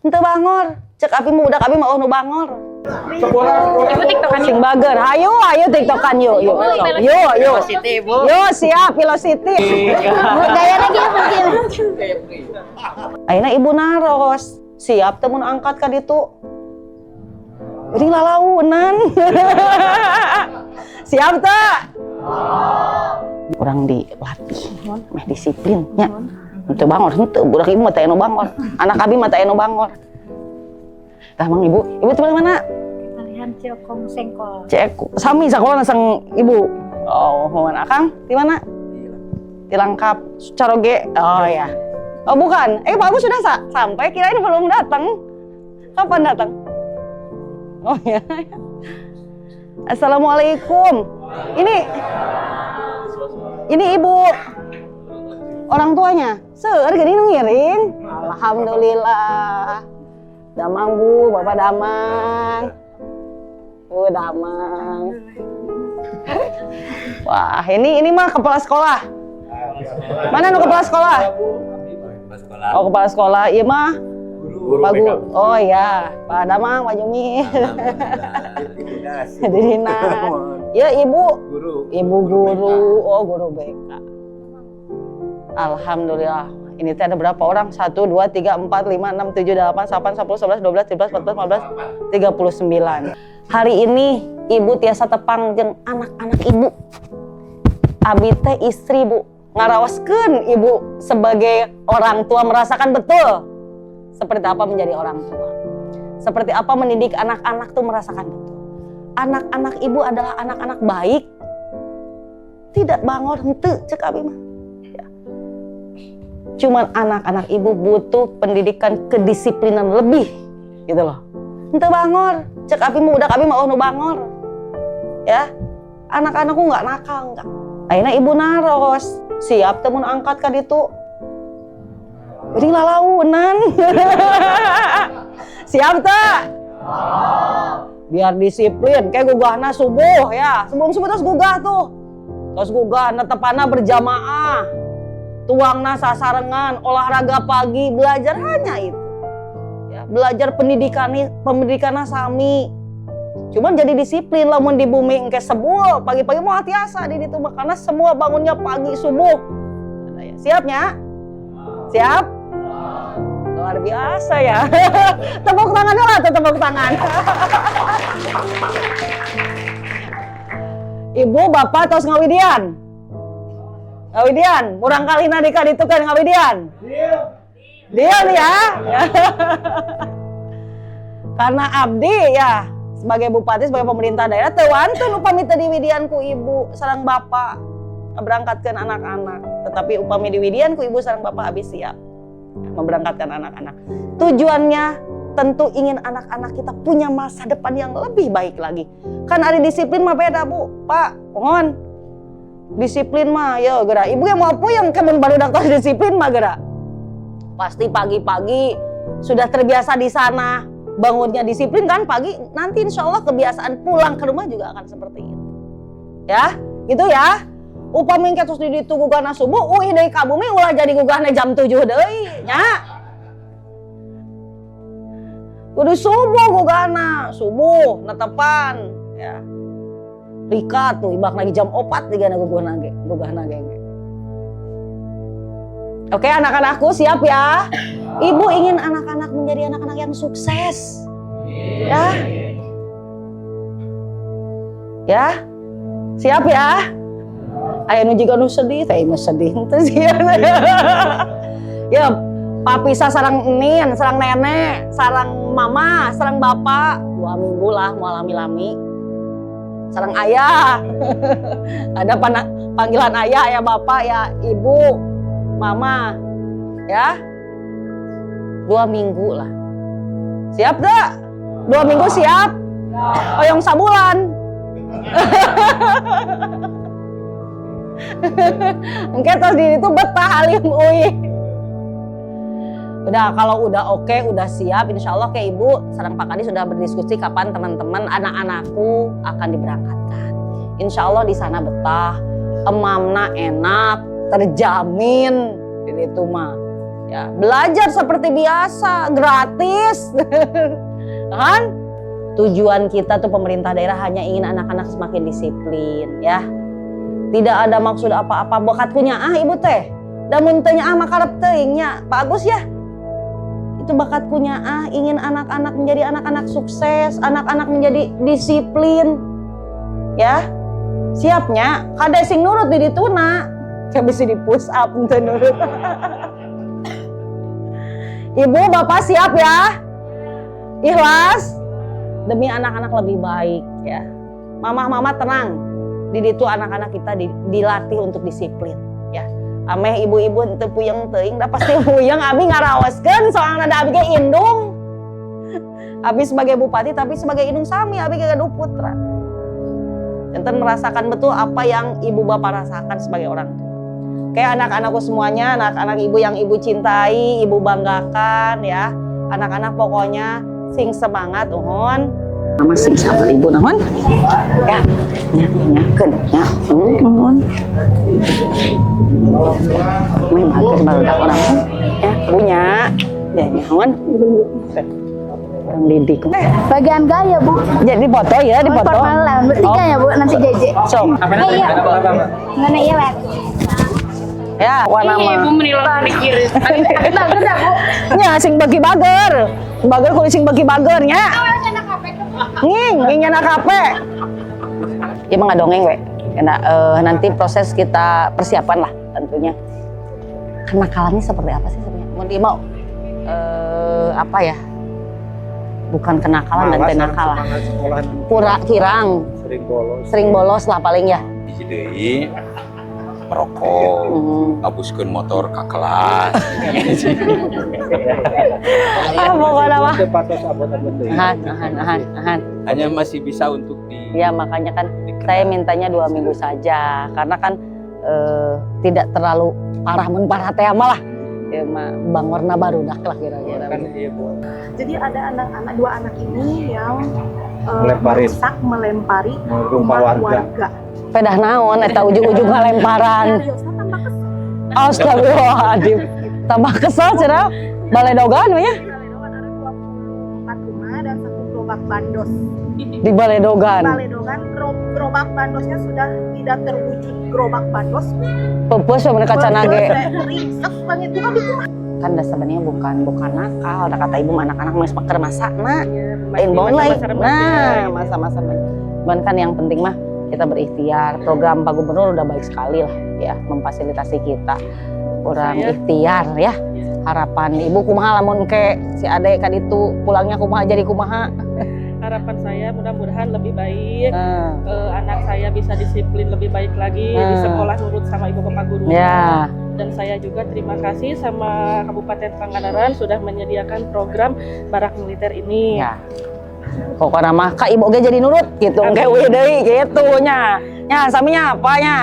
Henteu bangor. Cek abi mu udah abi mau nu bangor. Ibu tiktokan Sing bager. Hayu tiktokan yuk. Yuk. Yo siap Velocity. gaya lagi ya mungkin. Ayeuna ibu naros. Siap teu mun angkat ka ditu. Geuning lalaunan. Siap teu? Kurang dilatih, meh disiplin nya. Henteu bangor, henteu budak ibu mah teu anu bangor. Anak abi mah teu anu bangor. Tah mang ibu teh mana? Kalian Ciokong Sengkol. Cek sami sakola sang ibu. Oh, mana Akang? Di mana? Di Langkap Caroge. Oh ya. Oh bukan. Pak Abu sudah sampai, kirain belum datang. Kapan datang? Oh ya. Assalamualaikum. Ini ibu orang tuanya. Seueur geuning nu ngiring. Alhamdulillah. Damang Bu, Bapak damang. Bu damang. Wah, ini mah kepala sekolah. Mana nu kepala sekolah? Oh, kepala sekolah. Iya mah Pak Guru. Oh iya, Pak Damang, Pak Jumi. Di dinas. Ya Ibu guru. Oh, guru BK. Alhamdulillah. Ini teh ada berapa orang? 1, 2, 3, 4, 5, 6, 7, 8, 8, 10, 11, 12, 13, 14, 15, 39. Hari ini Ibu tiasa tepang jeung anak-anak Ibu. Abi teh istri Bu. Ngaraoskeun Ibu sebagai orang tua merasakan betul seperti apa menjadi orang tua. Seperti apa mendidik anak-anak tuh merasakan betul. Anak-anak Ibu adalah anak-anak baik. Tidak bangor henteu cek abi mah. Ya. Cuman anak-anak Ibu butuh pendidikan kedisiplinan lebih gitu loh. Henteu bangor, cek abi mah udah abi mah nu bangor. Ya. Anak-anakku enggak nakal enggak. Ayeuna Ibu naros. Siap teu mun angkat ka ditu. Geuning lalaunan. Siap teu? Biar disiplin, kayak gugahna subuh ya. Sebelum subuh terus gugah tuh. Terus gugah netepana berjamaah. Tuangna sasarengan, olahraga pagi, belajar hanya itu. Ya, belajar pendidikanna sami. Cuman jadi disiplin lamun di bumi engke sebul, pagi-pagi mau hati-asa di ditu karena semua bangunnya pagi subuh. Siapnya? Siap? Luar biasa ya. Tepuk tangan dulu tuh, tepuk tangan. Ibu, Bapak tos ngawidian? Ngawidian, murang kali nadika ditu kan ngawidian? Diam ya. Karena abdi ya sebagai bupati, sebagai pemerintah daerah teu wantun upami teu diwidian ku ibu sareng bapak berangkatkeun anak-anak. Tetapi upami diwidian ku ibu sareng bapak habis siap memberangkatkan anak-anak. Tujuannya tentu ingin anak-anak kita punya masa depan yang lebih baik lagi. Kan ada disiplin mah beda Bu, Pak, mohon. Disiplin mah ya geura. Ibu yang mau puyeng kemun barudak tos disiplin mah geura. Pasti pagi-pagi sudah terbiasa di sana. Bangunnya disiplin kan pagi, nanti insya Allah kebiasaan pulang ke rumah juga akan seperti itu. Ya, gitu ya. Upami engke terus di ditu gugahna subuh, deui ka bumi ulah jadi gugahna jam 7 deui nya. Kudu subuh gugahna, subuh netepan ya. Rika tuh ibak lagi jam 4 digana gugahna ge. Oke, anak-anakku siap ya. Ibu ingin anak-anak menjadi anak-anak yang sukses. Ya. Ya. Siap ya? Aya nu jiga nu sedih, teh mah sedih teh sieun. Ya, papisa sareng nin, sareng nenek, sareng mama, sareng bapak, 2 minggu lah moal lami-lami. Sareng ayah. Ada panggilan ayah, ya bapak, ya ibu, mama. Ya. 2 minggu lah. Siap gak? 2 minggu siap? Oyong sabulan. Engke tos di itu betah alim uy. Udah, kalau udah oke, udah siap, insya Allah kayak ibu sareng Pak Kadi sudah berdiskusi kapan teman-teman anak-anakku akan diberangkatkan. Insya Allah di sana betah, emamna enak, terjamin di itu mah. Ya, belajar seperti biasa, gratis. Kan? Tujuan kita tuh pemerintah daerah hanya ingin anak-anak semakin disiplin, ya. Tidak ada maksud apa-apa. Bakatkunya ibu teh. Dan muntahnya makarep teuing nya. Bagus ya. Itu bakatkunya ingin anak-anak menjadi anak-anak sukses, anak-anak menjadi disiplin. Ya. Siapnya kada sing nurut di dituna. Saya bisa di push up untuk nurut. Ibu, bapak siap ya? Ikhlas? Demi anak-anak lebih baik ya. Mama tenang. Di situ anak-anak kita dilatih untuk disiplin ya. Ameh ibu-ibu teu puyeng teuing, da pasti puyeng abi ngarawaskeun soalna da abi ge indung. Abi sebagai bupati tapi sebagai indung sami abi ge gaduh putra. Enten merasakan betul apa yang ibu bapak rasakan sebagai orang tua. Kayak anak-anakku semuanya, anak-anak ibu yang ibu cintai, ibu banggakan ya. Anak-anak pokoknya sing semangat uhun. Mama sing sabar ibu nahon. Ya. Nyakeun ya. Uhun. Main bagus barudak orang ya, punya. Ya nahon. Orang didik. Bagian gaya Bu. Jadi foto ya, di foto. Bertiga ya Bu, nanti JJ. So. Iya. Mana iya Wet? Ya, warna mah. Ibu menilai mikir. Kita beda Bu. Nya sing bagi bager. Bager kudu sing bagi bager nya. Nging nyana kape. Ya mah ngadongeng we. Nanti proses kita persiapan lah tentunya. Kenakalannya seperti apa sih sebenarnya? Mau dia mau apa ya? Bukan kenakalan dan tenakalan. Kirang. Sering bolos lah paling ya. Hiji deui merokok, ngabuskeun motor ka kelas. Pokoknya mah. Hanya masih bisa untuk Ya makanya kan saya mintanya 2 minggu saja karena kan tidak terlalu parah teh malah ya mah bang warna barudak lah kira-kira. Jadi ada anak-anak 2 anak ini yang melempari rumah warga. Pedah naon eta ujung-ujung ngalemparan. Astagfirullahaladzim. Tambah kesel cenah baledogan we ya. Baledogan ada 24 rumah dan 1 gerobak bandos. Di baledogan. Baledogan gerobak bandosnya sudah tidak terwujud gerobak bandos. Pepes bener kacana ge. Ringsek banget itu kan. Kan sebenarnya bukan nakal, ada kata ibu anak-anak masih pakai masakna. Inbound lain. Nah, masa-masa cuman kan yang penting mah kita berikhtiar. Program Pak Gubernur udah baik sekali lah ya, memfasilitasi kita. Kurang ikhtiar ya. Harapan ibu kumaha lamun ke si ade kan itu pulangnya kumaha jadi kumaha. Harapan saya mudah-mudahan lebih baik, anak saya bisa disiplin lebih baik lagi di sekolah nurut sama ibu bapak guru. Ya. Dan saya juga terima kasih sama Kabupaten Pangandaran sudah menyediakan program barak militer ini. Ya. Pokoknya mah ka ibu ge jadi nurut gitu, engke we deui gitu nya. Nya saminya apa nya?